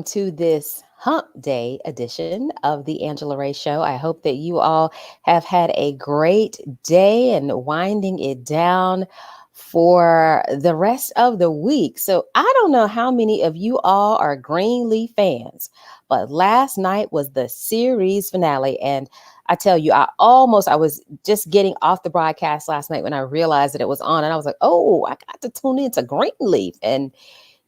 to this Hump Day edition of the Angela Ray Show. I hope that you all have had a great day and winding it down for the rest of the week. So, I don't know how many of you all are Greenleaf fans, but last night was the series finale. And I tell you, I was just getting off the broadcast last night when I realized that it was on. And I was like, oh, I got to tune into Greenleaf. And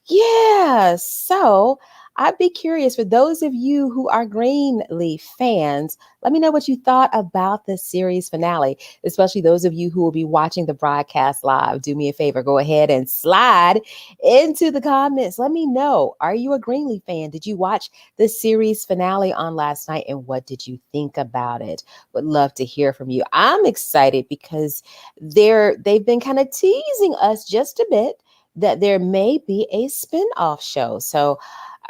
yeah, so I'd be curious for those of you who are Greenleaf fans, let me know what you thought about the series finale, especially those of you who will be watching the broadcast live. Do me a favor, go ahead and slide into the comments. Let me know, are you a Greenleaf fan? Did you watch the series finale on last night and what did you think about it? Would love to hear from you. I'm excited because they've been kind of teasing us just a bit that there may be a spin-off show. So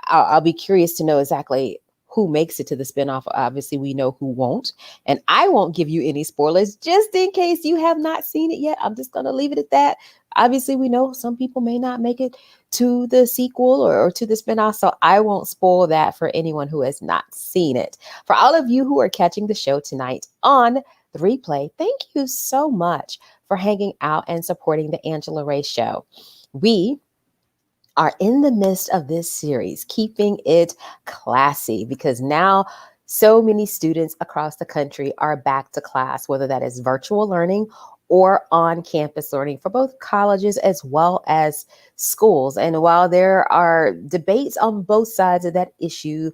I'll be curious to know exactly who makes it to the spinoff. Obviously, we know who won't. And I won't give you any spoilers just in case you have not seen it yet. I'm just going to leave it at that. Obviously, we know some people may not make it to the sequel or to the spinoff. So I won't spoil that for anyone who has not seen it. For all of you who are catching the show tonight on the replay, thank you so much for hanging out and supporting the Angela Ray Show. We are in the midst of this series, keeping it classy, because now so many students across the country are back to class, whether that is virtual learning or on campus learning for both colleges as well as schools. And while there are debates on both sides of that issue,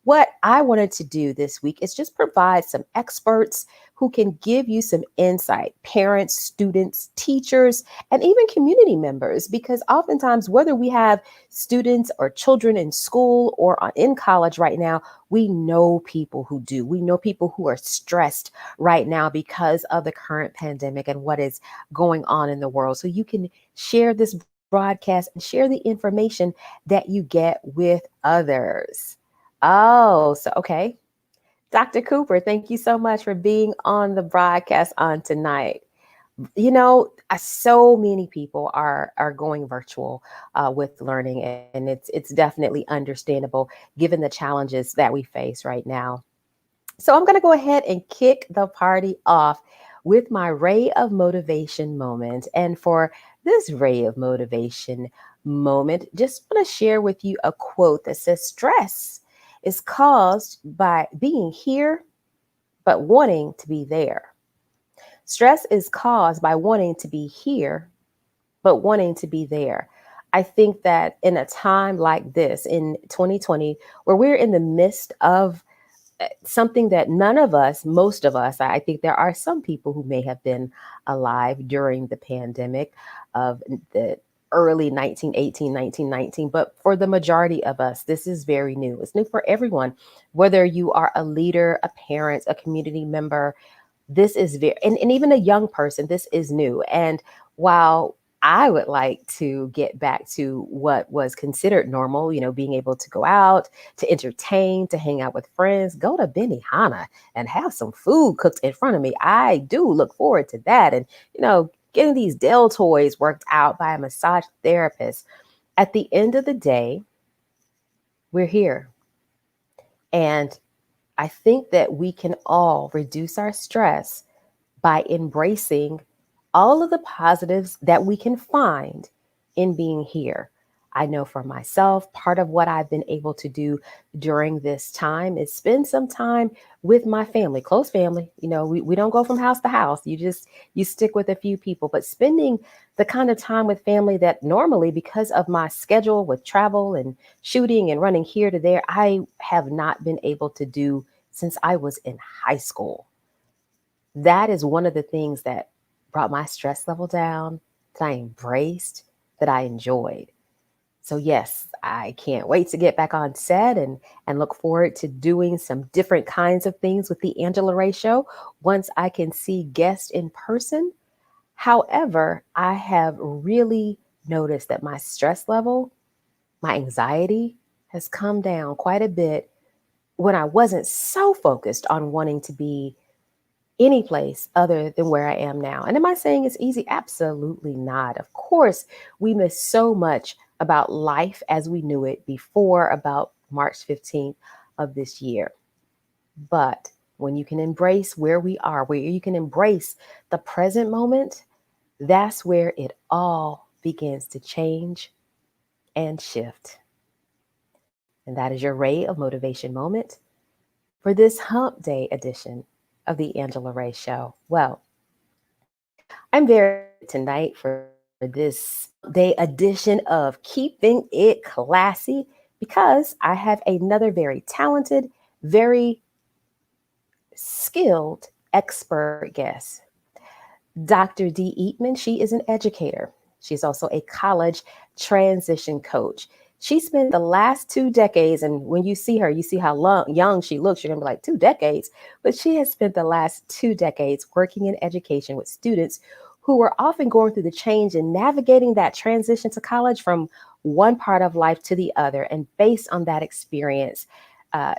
what I wanted to do this week is just provide some experts who can give you some insight, parents, students, teachers, and even community members, because oftentimes, whether we have students or children in school or in college right now, we know people who do. We know people who are stressed right now because of the current pandemic and what is going on in the world. So you can share this broadcast and share the information that you get with others. Oh, so okay. Dr. Cooper, thank you so much for being on the broadcast on tonight. So many people are going virtual with learning, and it's definitely understandable given the challenges that we face right now. So I'm going to go ahead and kick the party off with my ray of motivation moment. And for this ray of motivation moment, just want to share with you a quote that says, stress is caused by being here, but wanting to be there. Stress is caused by wanting to be here, but wanting to be there. I think that in a time like this in 2020, where we're in the midst of something that none of us, most of us, I think there are some people who may have been alive during the pandemic of the early 1918, 1919, but for the majority of us, this is very new. It's new for everyone, whether you are a leader, a parent, a community member. This is very, and even a young person, this is new. And while I would like to get back to what was considered normal, being able to go out, to entertain, to hang out with friends, go to Benihana and have some food cooked in front of me. I do look forward to that. And, getting these deltoids worked out by a massage therapist. At the end of the day, we're here. And I think that we can all reduce our stress by embracing all of the positives that we can find in being here. I know for myself, part of what I've been able to do during this time is spend some time with my family, close family. We don't go from house to house. You stick with a few people, but spending the kind of time with family that normally, because of my schedule with travel and shooting and running here to there, I have not been able to do since I was in high school. That is one of the things that brought my stress level down, that I embraced, that I enjoyed. So yes, I can't wait to get back on set and look forward to doing some different kinds of things with the Angela Ray Show once I can see guests in person. However, I have really noticed that my stress level, my anxiety has come down quite a bit when I wasn't so focused on wanting to be any place other than where I am now. And am I saying it's easy? Absolutely not. Of course, we miss so much about life as we knew it before, about March 15th of this year. But when you can embrace where we are, where you can embrace the present moment, that's where it all begins to change and shift. And that is your Ray of Motivation moment for this Hump Day edition of the Angela Ray Show. Well, I'm very excited tonight for this Hump Day edition of Keeping It Classy because I have another very talented, very skilled expert guest. Dr. D. Eatmon, she is an educator. She's also a college transition coach. She spent the last 2 decades, and when you see her, you see how young she looks. You're going to be like, 2 decades? But she has spent the last 2 decades working in education with students who are often going through the change and navigating that transition to college from one part of life to the other. And based on that experience,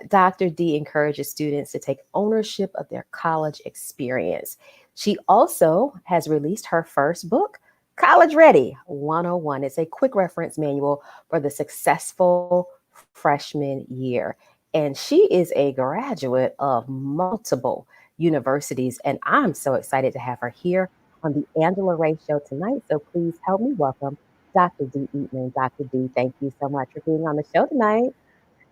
Dr. D encourages students to take ownership of their college experience. She also has released her first book, College Ready 101. It's a quick reference manual for the successful freshman year. And she is a graduate of multiple universities. And I'm so excited to have her here on the Angela Ray Show tonight. So please help me welcome Dr. D. Eatmon. Dr. D, thank you so much for being on the show tonight.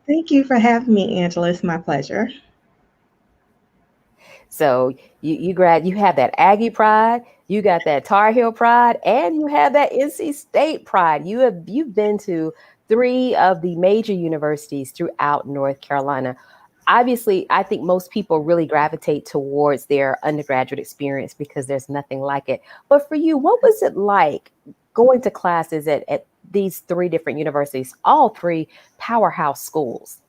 Thank you for having me, Angela. It's my pleasure. So you have that Aggie pride, you got that Tar Heel pride, and you have that NC State pride. You've been to three of the major universities throughout North Carolina. Obviously, I think most people really gravitate towards their undergraduate experience because there's nothing like it. But for you, what was it like going to classes at these three different universities, all three powerhouse schools?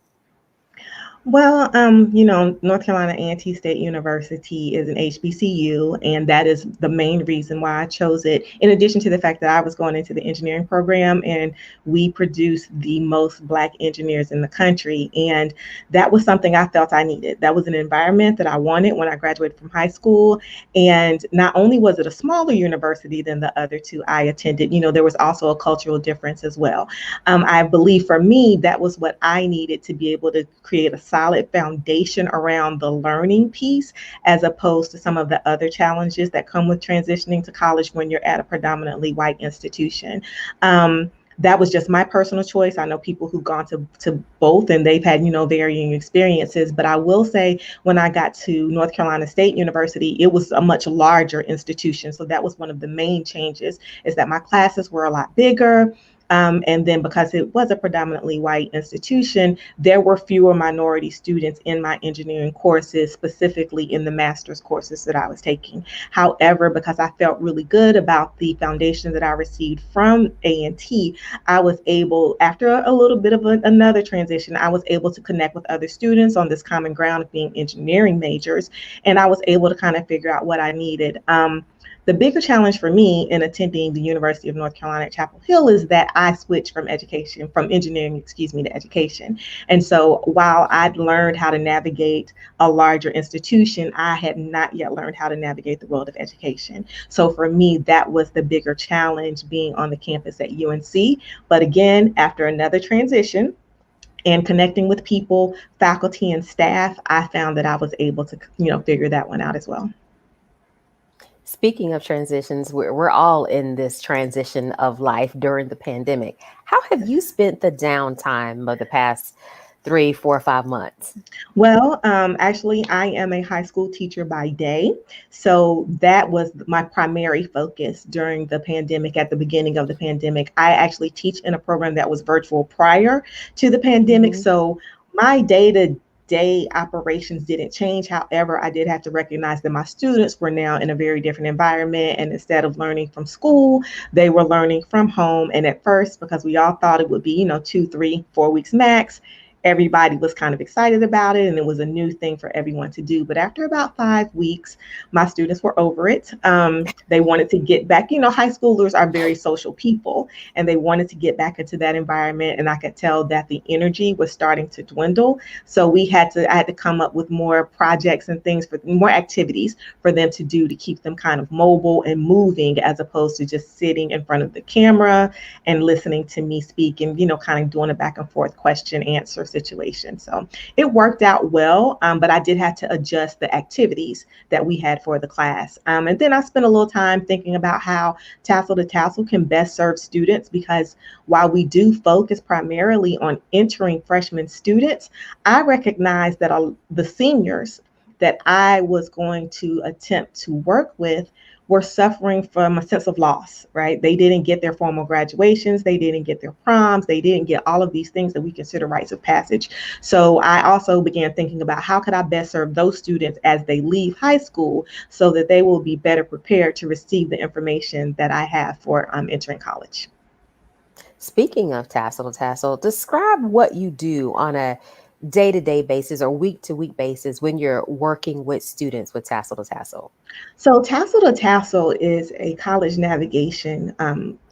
Well, North Carolina A&T State University is an HBCU, and that is the main reason why I chose it. In addition to the fact that I was going into the engineering program, and we produce the most Black engineers in the country, and that was something I felt I needed. That was an environment that I wanted when I graduated from high school, and not only was it a smaller university than the other two I attended, there was also a cultural difference as well. I believe for me, that was what I needed to be able to create a solid foundation around the learning piece, as opposed to some of the other challenges that come with transitioning to college when you're at a predominantly white institution. That was just my personal choice. I know people who've gone to both and they've had, varying experiences. But I will say when I got to North Carolina State University, it was a much larger institution. So that was one of the main changes, is that my classes were a lot bigger. And then because it was a predominantly white institution, there were fewer minority students in my engineering courses, specifically in the master's courses that I was taking. However, because I felt really good about the foundation that I received from A&T, I was able, after a little bit of another transition, I was able to connect with other students on this common ground of being engineering majors, and I was able to kind of figure out what I needed. The bigger challenge for me in attending the University of North Carolina at Chapel Hill is that I switched from engineering, to education. And so while I'd learned how to navigate a larger institution, I had not yet learned how to navigate the world of education. So for me, that was the bigger challenge, being on the campus at UNC. But again, after another transition, and connecting with people, faculty, and staff, I found that I was able to, figure that one out as well. Speaking of transitions, we're all in this transition of life during the pandemic. How have you spent the downtime of the past 3, 4, 5 months? Well, actually, I am a high school teacher by day. So that was my primary focus during the pandemic. At the beginning of the pandemic, I actually teach in a program that was virtual prior to the pandemic. Mhm. So my day-to-day operations didn't change. However, I did have to recognize that my students were now in a very different environment. And instead of learning from school, they were learning from home. And at first, because we all thought it would be, 2, 3, 4 weeks max, everybody was kind of excited about it, and it was a new thing for everyone to do. But after about 5 weeks, my students were over it. They wanted to get back. High schoolers are very social people, and they wanted to get back into that environment. And I could tell that the energy was starting to dwindle. So I had to come up with more projects and things, for more activities for them to do, to keep them kind of mobile and moving, as opposed to just sitting in front of the camera and listening to me speak, and kind of doing a back and forth question answer situation. So it worked out well, but I did have to adjust the activities that we had for the class. And then I spent a little time thinking about how Tassel to Tassel can best serve students, because while we do focus primarily on entering freshman students, I recognize that the seniors that I was going to attempt to work with were suffering from a sense of loss, right? They didn't get their formal graduations, they didn't get their proms, they didn't get all of these things that we consider rites of passage. So I also began thinking about how could I best serve those students as they leave high school so that they will be better prepared to receive the information that I have for entering college. Speaking of tassel to tassel, describe what you do on a day to day basis or week to week basis when you're working with students with tassel to tassel. So Tassel to Tassel is a college navigation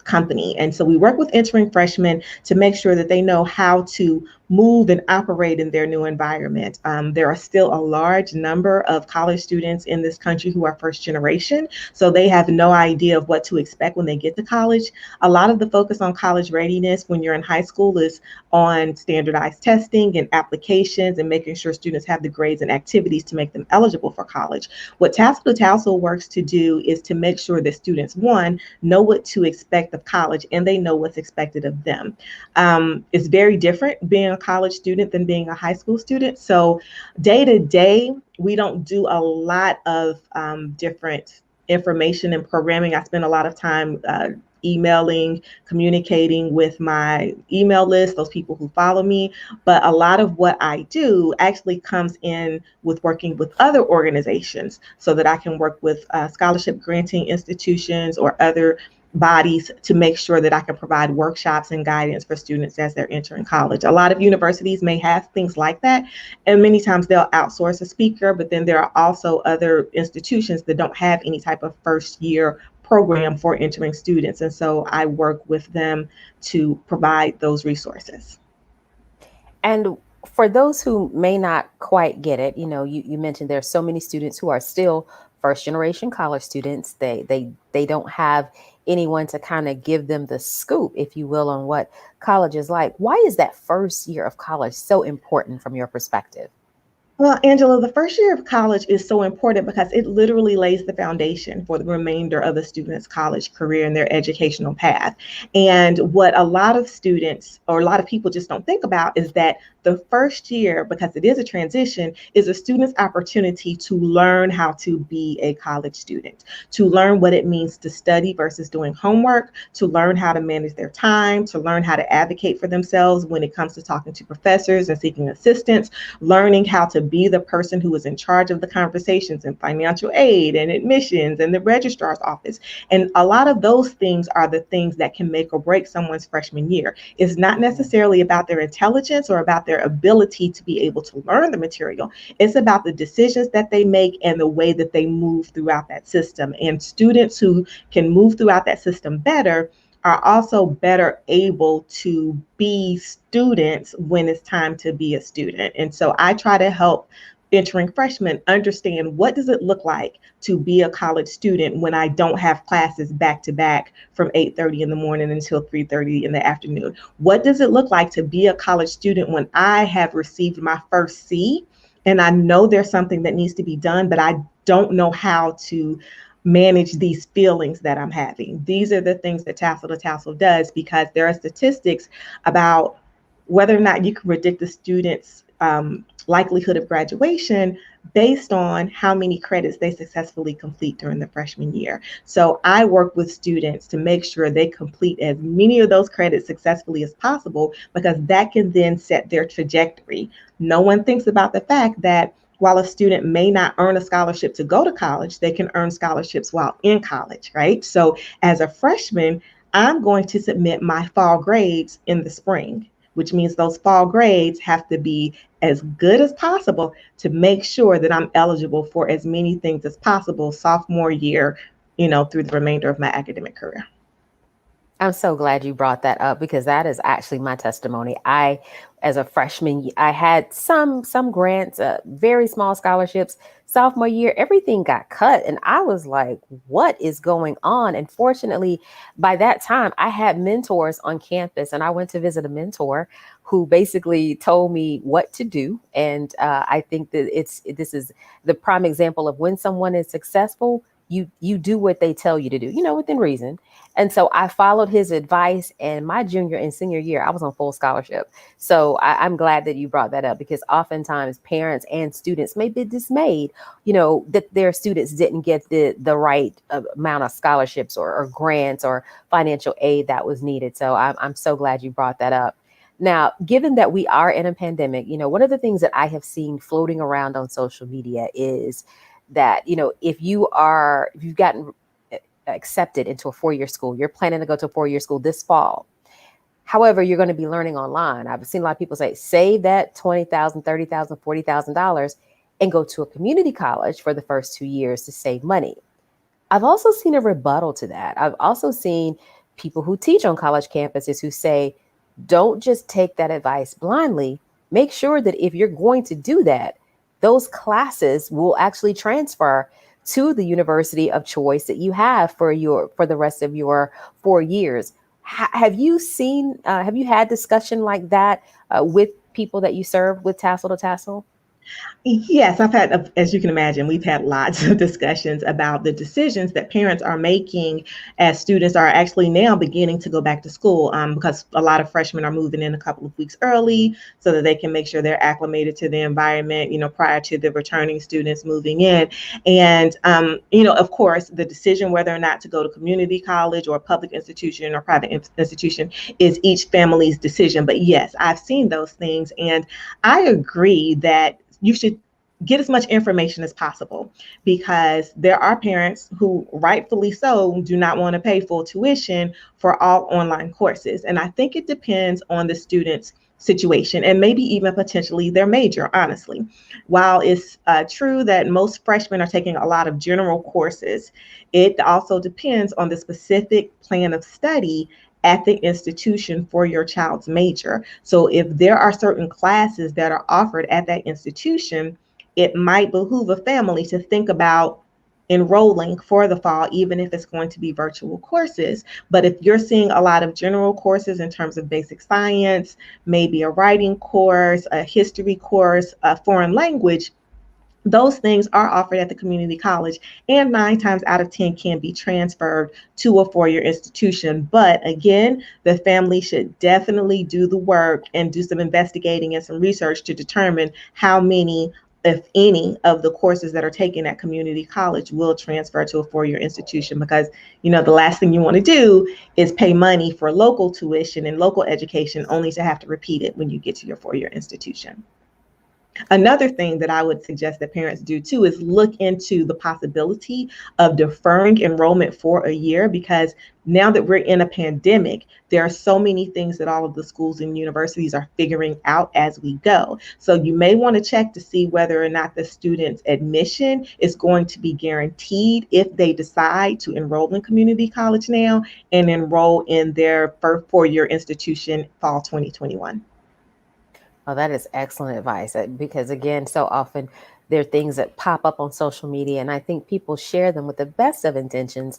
company. And so we work with entering freshmen to make sure that they know how to move and operate in their new environment. There are still a large number of college students in this country who are first generation, so they have no idea of what to expect when they get to college. A lot of the focus on college readiness when you're in high school is on standardized testing and applications and making sure students have the grades and activities to make them eligible for college. What Tassel to Tassel works to do is to make sure that students, one, know what to expect of college and they know what's expected of them. It's very different being a college student than being a high school student. So day to day, we don't do a lot of different information and programming. I spend a lot of time emailing, communicating with my email list, those people who follow me. But a lot of what I do actually comes in with working with other organizations so that I can work with scholarship granting institutions or other bodies to make sure that I can provide workshops and guidance for students as they're entering college. A lot of universities may have things like that, and many times they'll outsource a speaker, but then there are also other institutions that don't have any type of first year program for entering students. And so I work with them to provide those resources. And for those who may not quite get it, you mentioned there's so many students who are still first generation college students. They don't have anyone to kind of give them the scoop, if you will, on what college is like. Why is that first year of college so important from your perspective? Well, Angela, the first year of college is so important because it literally lays the foundation for the remainder of the student's college career and their educational path. And what a lot of students or a lot of people just don't think about is that the first year, because it is a transition, is a student's opportunity to learn how to be a college student, to learn what it means to study versus doing homework, to learn how to manage their time, to learn how to advocate for themselves when it comes to talking to professors and seeking assistance, learning how to be the person who is in charge of the conversations in financial aid and admissions and the registrar's office. And a lot of those things are the things that can make or break someone's freshman year. It's not necessarily about their intelligence or about their ability to be able to learn the material. It's about the decisions that they make and the way that they move throughout that system. And students who can move throughout that system better are also better able to be students when it's time to be a student. And so I try to help entering freshmen understand what does it look like to be a college student when I don't have classes back to back from 8:30 in the morning until 3:30 in the afternoon. What does it look like to be a college student when I have received my first C and I know there's something that needs to be done, but I don't know how to manage these feelings that I'm having. These are the things that Tassel to Tassel does, because there are statistics about whether or not you can predict the student's likelihood of graduation based on how many credits they successfully complete during the freshman year. So I work with students to make sure they complete as many of those credits successfully as possible, because that can then set their trajectory. No one thinks about the fact that while a student may not earn a scholarship to go to college, they can earn scholarships while in college, right? So as a freshman, I'm going to submit my fall grades in the spring, which means those fall grades have to be as good as possible to make sure that I'm eligible for as many things as possible sophomore year, through the remainder of my academic career. I'm so glad you brought that up because that is actually my testimony. I, as a freshman, I had some grants, very small scholarships. Sophomore year, everything got cut, and I was like, "What is going on?" And fortunately, by that time, I had mentors on campus, and I went to visit a mentor who basically told me what to do. And I think that this is the prime example of when someone is successful. You do what they tell you to do, within reason. And so I followed his advice, and my junior and senior year, I was on full scholarship. So I'm glad that you brought that up because oftentimes parents and students may be dismayed, that their students didn't get the right amount of scholarships or grants or financial aid that was needed. So I'm so glad you brought that up. Now, given that we are in a pandemic, one of the things that I have seen floating around on social media is that, if you've gotten accepted into a 4-year school. You're planning to go to a 4-year school this fall. However, you're going to be learning online. I've seen a lot of people say, save that $20,000, $30,000, $40,000 and go to a community college for the first 2 years to save money. I've also seen a rebuttal to that. I've also seen people who teach on college campuses who say, don't just take that advice blindly. Make sure that if you're going to do that, those classes will actually transfer to the university of choice that you have for the rest of your 4 years. Have you had discussion like that with people that you serve with Tassel to Tassel? Yes, I've had, as you can imagine, we've had lots of discussions about the decisions that parents are making as students are actually now beginning to go back to school, because a lot of freshmen are moving in a couple of weeks early so that they can make sure they're acclimated to the environment, prior to the returning students moving in. And, of course, the decision whether or not to go to community college or public institution or private institution is each family's decision. But yes, I've seen those things. And I agree that you should get as much information as possible, because there are parents who rightfully so do not want to pay full tuition for all online courses. And I think it depends on the student's situation and maybe even potentially their major, honestly. While it's true that most freshmen are taking a lot of general courses, it also depends on the specific plan of study at the institution for your child's major. So if there are certain classes that are offered at that institution, it might behoove a family to think about enrolling for the fall, even if it's going to be virtual courses. But if you're seeing a lot of general courses in terms of basic science, maybe a writing course, a history course, a foreign language, those things are offered at the community college, and 9 times out of 10 can be transferred to a 4-year institution. But again, the family should definitely do the work and do some investigating and some research to determine how many, if any, of the courses that are taken at community college will transfer to a 4-year institution, because the last thing you want to do is pay money for local tuition and local education only to have to repeat it when you get to your 4-year institution. Another thing that I would suggest that parents do too is look into the possibility of deferring enrollment for a year, because now that we're in a pandemic, there are so many things that all of the schools and universities are figuring out as we go. So you may want to check to see whether or not the student's admission is going to be guaranteed if they decide to enroll in community college now and enroll in their first 4-year institution fall 2021. Oh, that is excellent advice because, again, so often there are things that pop up on social media, and I think people share them with the best of intentions,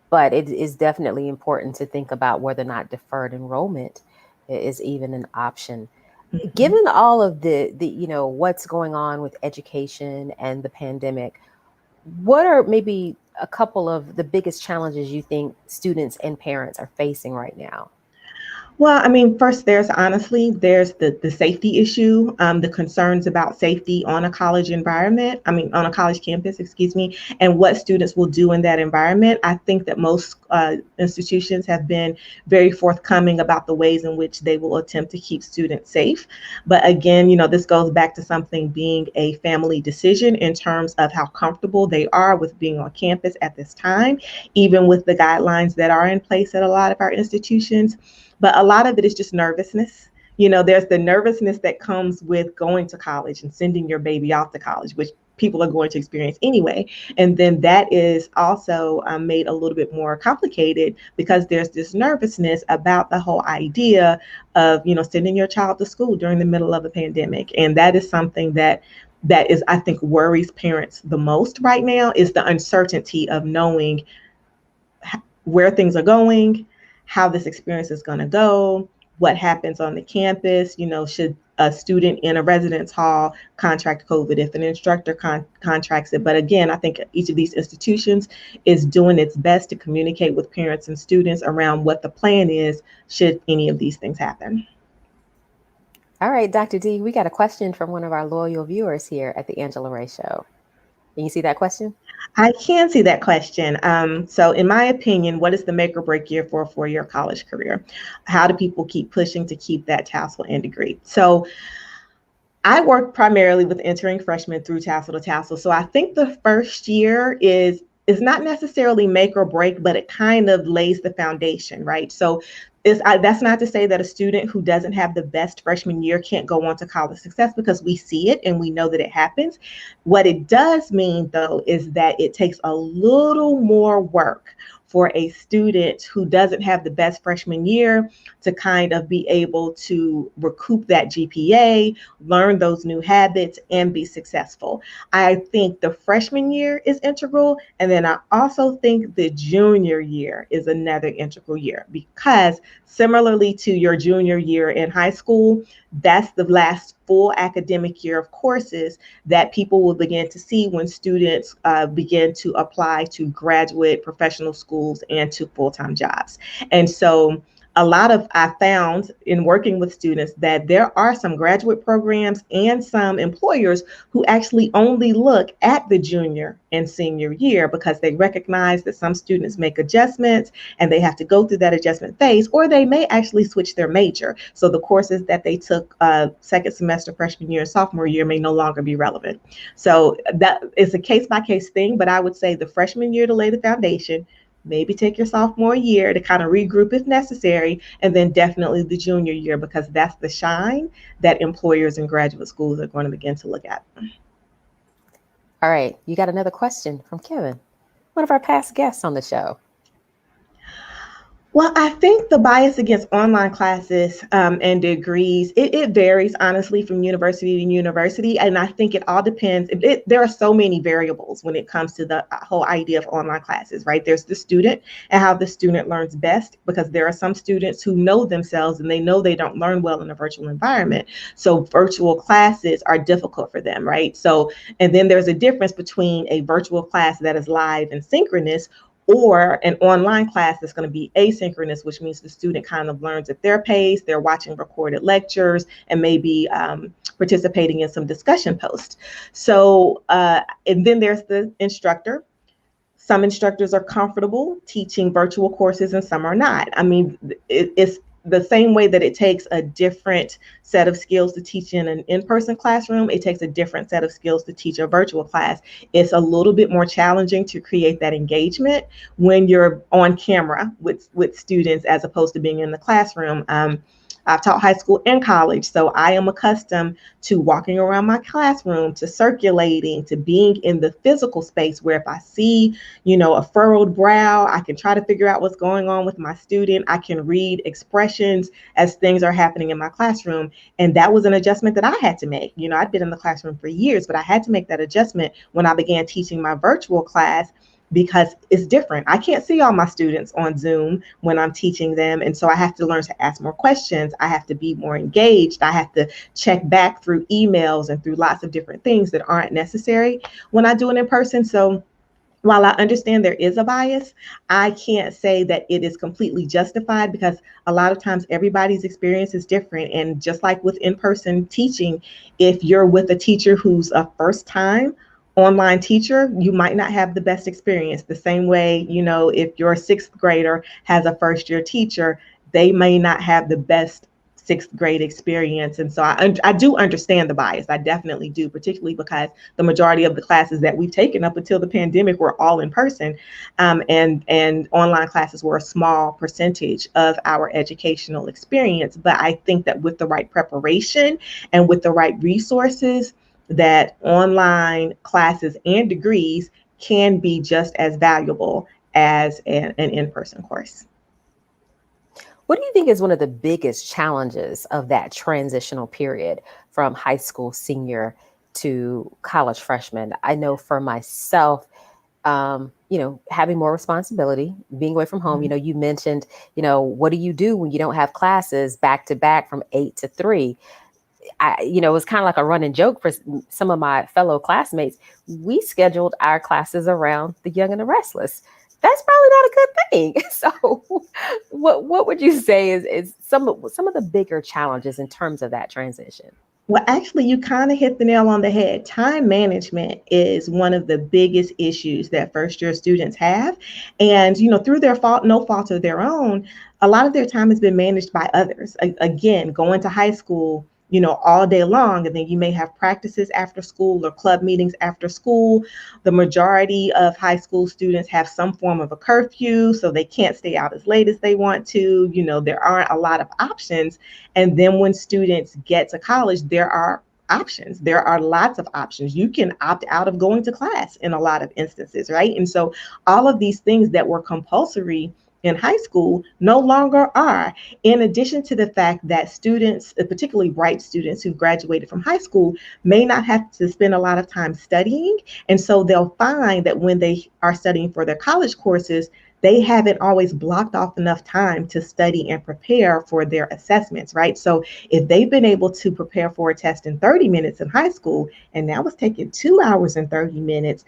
but it is definitely important to think about whether or not deferred enrollment is even an option. Mhm. Given all of the what's going on with education and the pandemic, what are maybe a couple of the biggest challenges you think students and parents are facing right now? Well, I mean, first, there's the safety issue, the concerns about safety on a college environment. I mean, on a college campus, excuse me, and what students will do in that environment. I think that most institutions have been very forthcoming about the ways in which they will attempt to keep students safe. But again, this goes back to something being a family decision in terms of how comfortable they are with being on campus at this time, even with the guidelines that are in place at a lot of our institutions. But a lot of it is just nervousness. There's the nervousness that comes with going to college and sending your baby off to college, which people are going to experience anyway. And then that is also made a little bit more complicated because there's this nervousness about the whole idea of, sending your child to school during the middle of a pandemic. And that is something that is, I think, worries parents the most right now, is the uncertainty of knowing where things are going, how this experience is going to go, what happens on the campus. Should a student in a residence hall contract COVID if an instructor contracts it? But again, I think each of these institutions is doing its best to communicate with parents and students around what the plan is should any of these things happen. All right, Dr. D, we got a question from one of our loyal viewers here at the Angela Ray Show. Can you see that question? I can see that question. So in my opinion, what is the make or break year for a four-year college career? How do people keep pushing to keep that Tassel and degree? So I work primarily with entering freshmen through Tassel to Tassel. So I think the first year is not necessarily make or break, but it kind of lays the foundation, right? So that's not to say that a student who doesn't have the best freshman year can't go on to college success, because we see it and we know that it happens. What it does mean, though, is that it takes a little more work for a student who doesn't have the best freshman year to kind of be able to recoup that GPA, learn those new habits, and be successful. I think the freshman year is integral. And then I also think the junior year is another integral year, because similarly to your junior year in high school, that's the last full academic year of courses that people will begin to see when students begin to apply to graduate professional schools and to full-time jobs. And so I found in working with students that there are some graduate programs and some employers who actually only look at the junior and senior year, because they recognize that some students make adjustments and they have to go through that adjustment phase, or they may actually switch their major. So the courses that they took second semester, freshman year, and sophomore year may no longer be relevant. So that is a case-by-case thing, but I would say the freshman year to lay the foundation, maybe take your sophomore year to kind of regroup if necessary, and then definitely the junior year, because that's the shine that employers and graduate schools are going to begin to look at. All right, you got another question from Kevin, one of our past guests on the show. Well, I think the bias against online classes and degrees, it varies honestly from university to university. And I think it all depends. There are so many variables when it comes to the whole idea of online classes, right? There's the student and how the student learns best, because there are some students who know themselves and they know they don't learn well in a virtual environment. So virtual classes are difficult for them, right? So, and then there's a difference between a virtual class that is live and synchronous, or an online class that's going to be asynchronous, which means the student kind of learns at their pace. They're watching recorded lectures and maybe participating in some discussion posts. So, and then there's the instructor. Some instructors are comfortable teaching virtual courses and some are not. I mean, it's the same way that it takes a different set of skills to teach in an in-person classroom, it takes a different set of skills to teach a virtual class. It's a little bit more challenging to create that engagement when you're on camera with students as opposed to being in the classroom. I've taught high school and college, so I am accustomed to walking around my classroom, to circulating, to being in the physical space where if I see, a furrowed brow, I can try to figure out what's going on with my student. I can read expressions as things are happening in my classroom. And that was an adjustment that I had to make. I'd been in the classroom for years, but I had to make that adjustment when I began teaching my virtual class, because it's different. I can't see all my students on Zoom when I'm teaching them. And so I have to learn to ask more questions. I have to be more engaged. I have to check back through emails and through lots of different things that aren't necessary when I do it in person. So while I understand there is a bias, I can't say that it is completely justified, because a lot of times everybody's experience is different. And just like with in-person teaching, if you're with a teacher who's a first time online teacher, you might not have the best experience. The same way, if your sixth grader has a first year teacher, they may not have the best sixth grade experience. And so I do understand the bias. I definitely do, particularly because the majority of the classes that we've taken up until the pandemic were all in person, and online classes were a small percentage of our educational experience. But I think that with the right preparation and with the right resources, that online classes and degrees can be just as valuable as an in-person course. What do you think is one of the biggest challenges of that transitional period from high school senior to college freshman? I know for myself, having more responsibility, being away from home. Mhm. You mentioned, what do you do when you don't have classes back to back from 8 to 3? It was kind of like a running joke for some of my fellow classmates. We scheduled our classes around the young and the restless. That's probably not a good thing. So, what would you say is some of the bigger challenges in terms of that transition? Well, actually, you kind of hit the nail on the head. Time management is one of the biggest issues that first year students have. And, through their fault, no fault of their own, a lot of their time has been managed by others. Again, going to high school, all day long, and then you may have practices after school or club meetings after school. The majority of high school students have some form of a curfew, so they can't stay out as late as they want to. There aren't a lot of options. And then when students get to college, there are options. There are lots of options. You can opt out of going to class in a lot of instances, right? And so all of these things that were compulsory in high school no longer are. In addition to the fact that students, particularly bright students who graduated from high school, may not have to spend a lot of time studying. And so they'll find that when they are studying for their college courses, they haven't always blocked off enough time to study and prepare for their assessments, right? So if they've been able to prepare for a test in 30 minutes in high school, and now it's taking 2 hours and 30 minutes,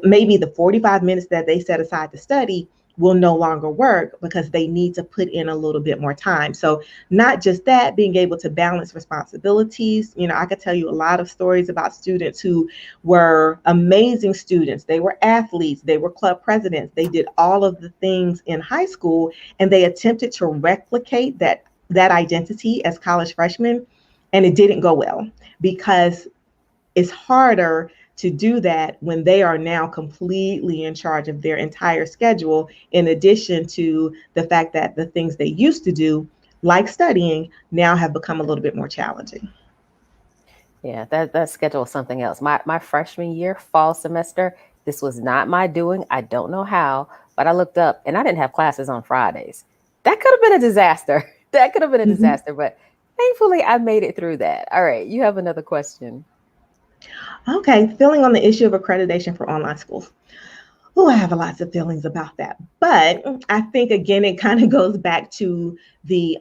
maybe the 45 minutes that they set aside to study will no longer work because they need to put in a little bit more time. So not just that, being able to balance responsibilities. I could tell you a lot of stories about students who were amazing students. They were athletes, they were club presidents, they did all of the things in high school, and they attempted to replicate that identity as college freshmen, and it didn't go well because it's harder to do that when they are now completely in charge of their entire schedule, in addition to the fact that the things they used to do, like studying, now have become a little bit more challenging. Yeah, that schedule is something else. My freshman year, fall semester, this was not my doing. I don't know how, but I looked up and I didn't have classes on Fridays. That could have been a disaster. That could have been a Mhm. disaster, but thankfully I made it through that. All right, you have another question. Okay, feeling on the issue of accreditation for online schools. Oh, I have lots of feelings about that. But I think again, it kind of goes back to the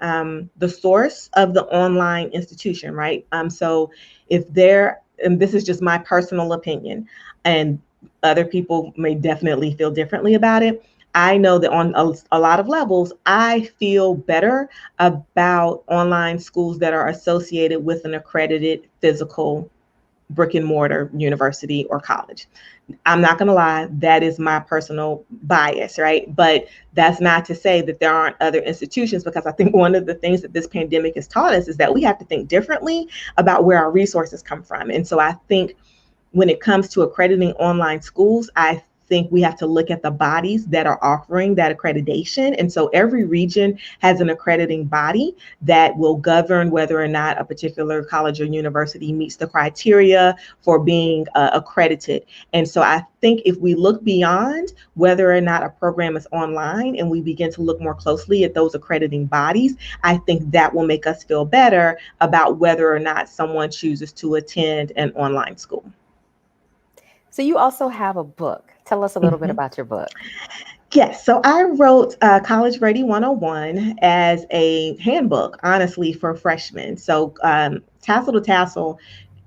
source of the online institution, right? So if there, and this is just my personal opinion, and other people may definitely feel differently about it. I know that on a lot of levels, I feel better about online schools that are associated with an accredited physical brick and mortar university or college. I'm not going to lie, that is my personal bias, right? But that's not to say that there aren't other institutions, because I think one of the things that this pandemic has taught us is that we have to think differently about where our resources come from. And so I think when it comes to accrediting online schools, I think we have to look at the bodies that are offering that accreditation. And so every region has an accrediting body that will govern whether or not a particular college or university meets the criteria for being accredited. And so I think if we look beyond whether or not a program is online and we begin to look more closely at those accrediting bodies, I think that will make us feel better about whether or not someone chooses to attend an online school. So you also have a book. Tell us a little bit Mhm. about your book. Yes, so I wrote College Ready 101 as a handbook, honestly, for freshmen. So Tassel to Tassel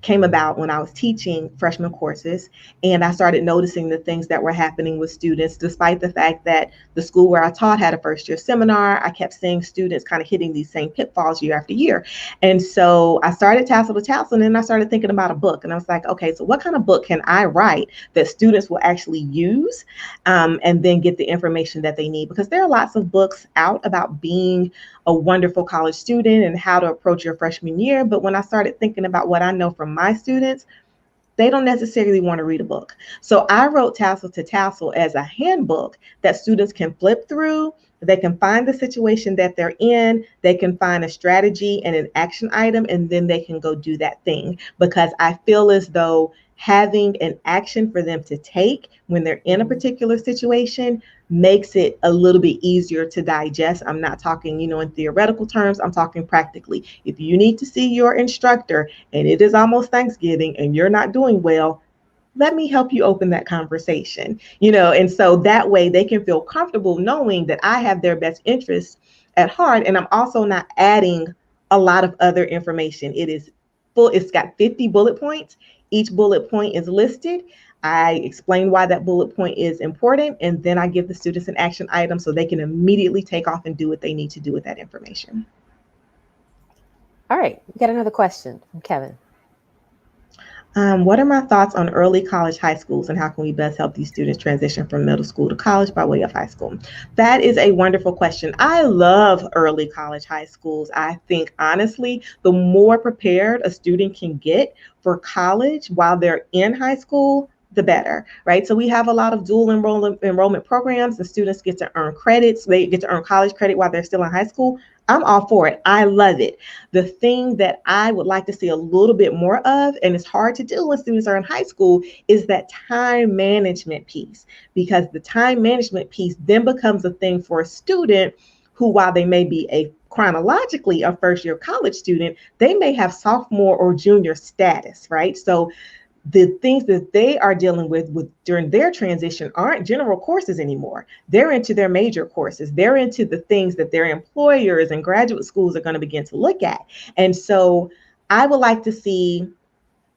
came about when I was teaching freshman courses, and I started noticing the things that were happening with students, despite the fact that the school where I taught had a first year seminar. I kept seeing students kind of hitting these same pitfalls year after year. And so I started Tassel to Tassel, and then I started thinking about a book. And I was like, okay, so what kind of book can I write that students will actually use, and then get the information that they need? Because there are lots of books out about being a wonderful college student and how to approach your freshman year. But when I started thinking about what I know from my students, they don't necessarily want to read a book. So I wrote Tassel to Tassel as a handbook that students can flip through. They can find the situation that they're in, they can find a strategy and an action item, and then they can go do that thing. Because I feel as though having an action for them to take when they're in a Mhm. particular situation makes it a little bit easier to digest. I'm not talking, in theoretical terms, I'm talking practically. If you need to see your instructor and it is almost Thanksgiving and you're not doing well, let me help you open that conversation, and so that way they can feel comfortable knowing that I have their best interests at heart, and I'm also not adding a lot of other information. It is full, it's got 50 bullet points. Each bullet point is listed. I explain why that bullet point is important, and then I give the students an action item so they can immediately take off and do what they need to do with that information. All right, we got another question from Kevin. What are my thoughts on early college high schools and how can we best help these students transition from middle school to college by way of high school? That is a wonderful question. I love early college high schools. I think honestly, the more prepared a student can get for college while they're in high school, the better, right? So we have a lot of dual enrollment programs. The students get to earn credits. They get to earn college credit while they're still in high school. I'm all for it. I love it. The thing that I would like to see a little bit more of, and it's hard to do when students are in high school, is that time management piece. Because the time management piece then becomes a thing for a student who, while they may be a chronologically a first year college student, they may have sophomore or junior status, right? So the things that they are dealing with during their transition aren't general courses anymore. They're into their major courses. They're into the things that their employers and graduate schools are going to begin to look at. And so I would like to see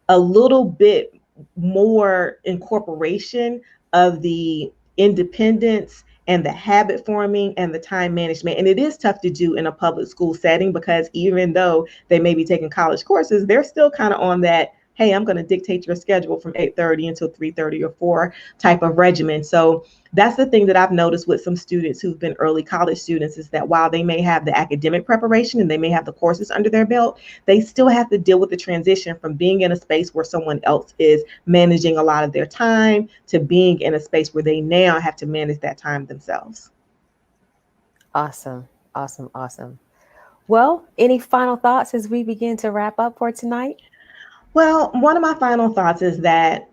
a little bit more incorporation of the independence and the habit forming and the time management. And it is tough to do in a public school setting because even though they may be taking college courses, they're still kind of on that, hey, I'm going to dictate your schedule from 8:30 until 3:30 or 4 type of regimen. So that's the thing that I've noticed with some students who've been early college students is that while they may have the academic preparation and they may have the courses under their belt, they still have to deal with the transition from being in a space where someone else is managing a lot of their time to being in a space where they now have to manage that time themselves. Awesome, awesome, awesome. Well, any final thoughts as we begin to wrap up for tonight? Well, one of my final thoughts is that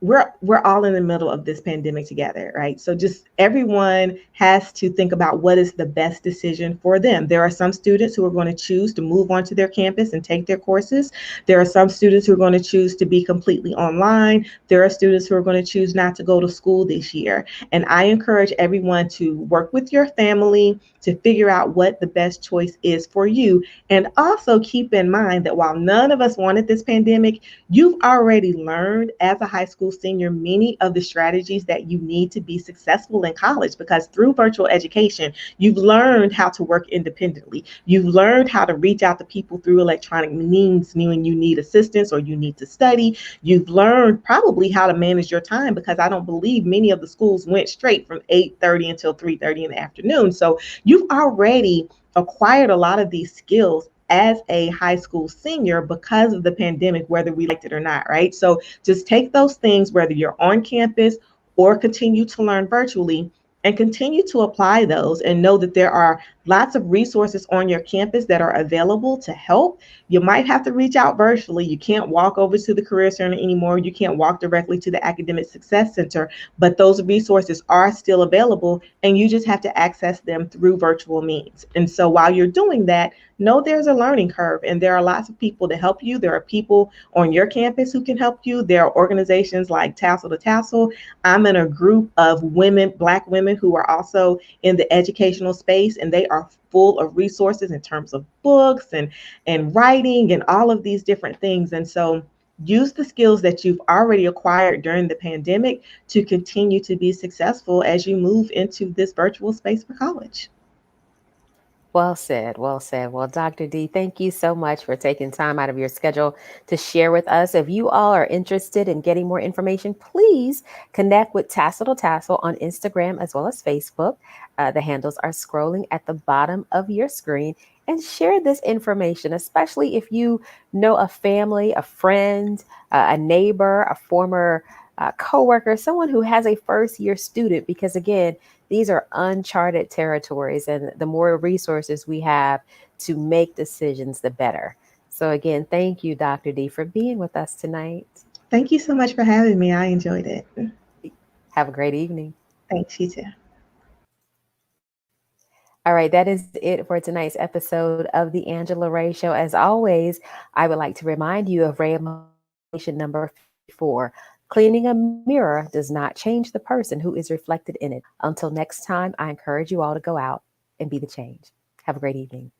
we're all in the middle of this pandemic together, right? So just everyone has to think about what is the best decision for them. There are some students who are going to choose to move onto their campus and take their courses. There are some students who are going to choose to be completely online. There are students who are going to choose not to go to school this year. And I encourage everyone to work with your family to figure out what the best choice is for you. And also keep in mind that while none of us wanted this pandemic, you've already learned as a high school senior many of the strategies that you need to be successful in college because through virtual education, you've learned how to work independently. You've learned how to reach out to people through electronic means when you need assistance or you need to study. You've learned probably how to manage your time because I don't believe many of the schools went straight from 8:30 until 3:30 in the afternoon. So you've already acquired a lot of these skills as a high school senior because of the pandemic, whether we liked it or not, right? So just take those things, whether you're on campus or continue to learn virtually, and continue to apply those and know that there are lots of resources on your campus that are available to help. You might have to reach out virtually. You can't walk over to the Career Center anymore. You can't walk directly to the Academic Success Center, but those resources are still available and you just have to access them through virtual means. And so while you're doing that, know there's a learning curve and there are lots of people to help you. There are people on your campus who can help you. There are organizations like Tassel to Tassel. I'm in a group of women, Black women who are also in the educational space, and they are full of resources in terms of books and writing and all of these different things. And so use the skills that you've already acquired during the pandemic to continue to be successful as you move into this virtual space for college. Well said. Well said. Well, Dr. D, thank you so much for taking time out of your schedule to share with us. If you all are interested in getting more information, please connect with Tassel to Tassel on Instagram as well as Facebook. The handles are scrolling at the bottom of your screen. and share this information, especially if you know a family, a friend, a neighbor, a former coworker, someone who has a first year student, because again, these are uncharted territories, and the more resources we have to make decisions, the better. So, again, thank you, Dr. D, for being with us tonight. Thank you so much for having me. I enjoyed it. Have a great evening. Thanks, you too. All right, that is it for tonight's episode of the Angela Ray Show. As always, I would like to remind you of Ray of Motivation number 54. Cleaning a mirror does not change the person who is reflected in it. Until next time, I encourage you all to go out and be the change. Have a great evening.